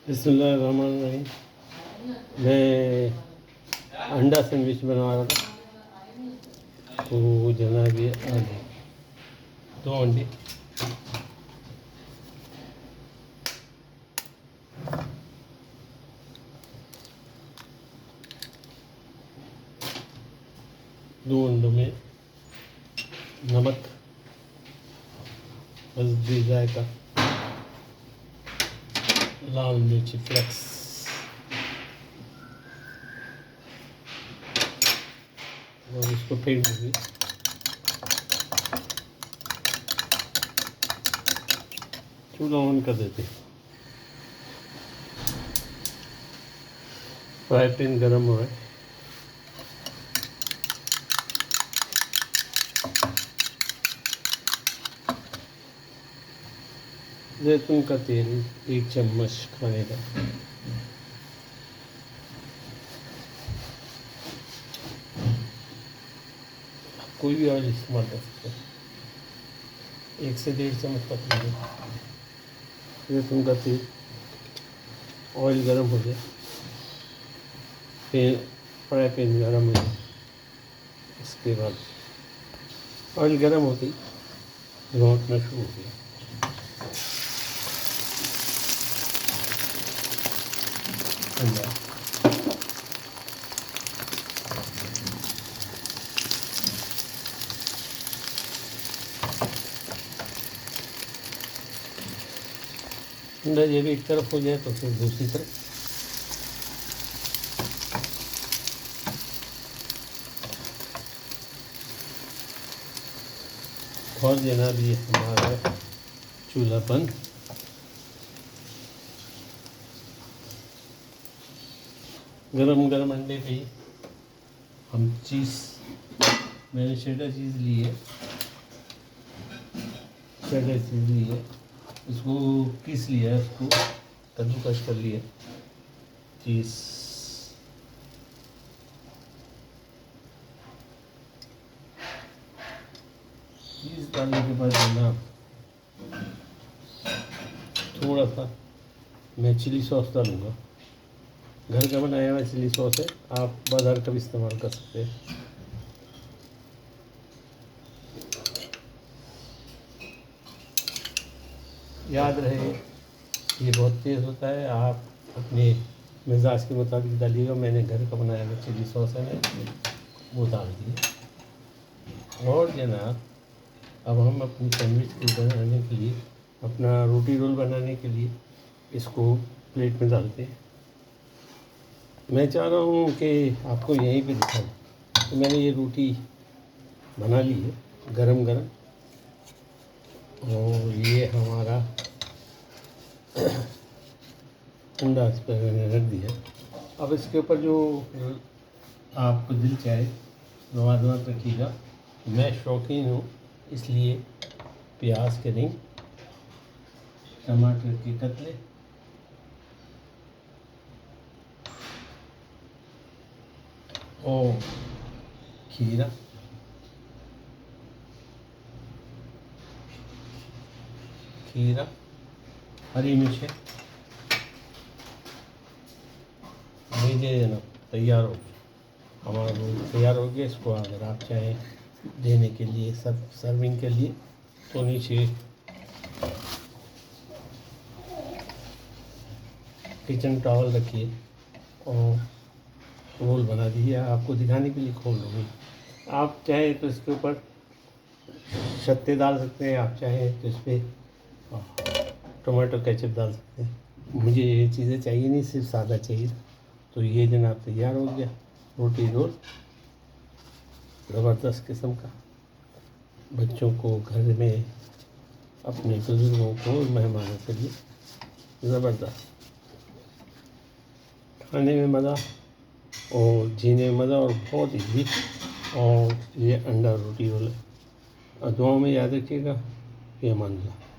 बिस्मिल्लाहिर्रहमानिर्रहीम। मैं अंडा सैंडविच बना रहा था, तो जनाब ये आलू 2 अंडे, दो अंडों में नमक, हल्दी, जायका, लाल मिर्च फ्लेक्स, और इसको फेंट दूँगी। चूल्हा ऑन कर देते, फ्राई पैन गर्म हो रहा है। जैतून का तेल 1 चम्मच खाने का, कोई भी ऑयल इस्तेमाल कर सकते हैं, 1 से 1.5 चम्मच तक लीजिए। जैतून का तेल, ऑयल गर्म हो जाए, फिर फ्राई पैन गर्म हो जाए। इसके बाद ऑयल गर्म होती लौटना शुरू हो गया। अंडा अंडा जब एक तरफ हो जाए तो फिर दूसरी तरफ। और जनाब ये हमारा चूल्हा बंद। गरम गरम अंडे पे हम चीज़, मैंने शेडर चीज़ ली है, इसको पीस लिया है, इसको कद्दूकस कर लिया चीज़। चीज़ डालने के बाद ना थोड़ा सा मैं चिली सॉस डालूँगा। घर का बनाया हुआ चिली सॉस है, आप बाज़ार का भी इस्तेमाल कर सकते हैं। याद रहे ये बहुत तेज़ होता है, आप अपने मिजाज के मुताबिक डालिएगा। मैंने घर का बनाया हुआ चिली सॉस है ना, वो डाल दिए। और जनाब अब हम अपनी सैंडविच को बनाने के लिए, अपना रोटी रोल बनाने के लिए इसको प्लेट में डालते हैं। मैं चाह रहा हूँ कि आपको यहीं पे दिखाऊं। तो मैंने ये रोटी बना ली है गरम गरम, और ये हमारा अंडा इस पर मैंने रख दिया। अब इसके ऊपर जो आपको दिल चाहे नवाज़ रखिएगा। मैं शौकीन हूँ, इसलिए प्याज के रिंग, टमाटर के कतले, और खीरा, हरी मिर्च लीजिए ना। तैयार हो गया हमारा रोल, तैयार हो गया। इसको अगर आप चाहें देने के लिए, सर्विंग के लिए, तो नीचे किचन टॉवल रखिए और रोल बना दीजिए। आपको दिखाने के लिए खोल लूँगी। आप चाहें तो इसके ऊपर शत्ते डाल सकते हैं, आप चाहें तो इस पर टोमेटो केचप डाल सकते हैं। मुझे ये चीज़ें चाहिए नहीं, सिर्फ सादा चाहिए। तो ये जनाब तैयार हो गया रोटी रोल, ज़बरदस्त किस्म का। बच्चों को, घर में अपने बुज़ुर्गों को, मेहमानों के लिए ज़बरदस्त, खाने में मज़ा और जीने में मज़ा, और बहुत ईजी। और ये अंडा रोटी रोल है। दुआओं में याद रखिएगा। ये अमान अल्लाह।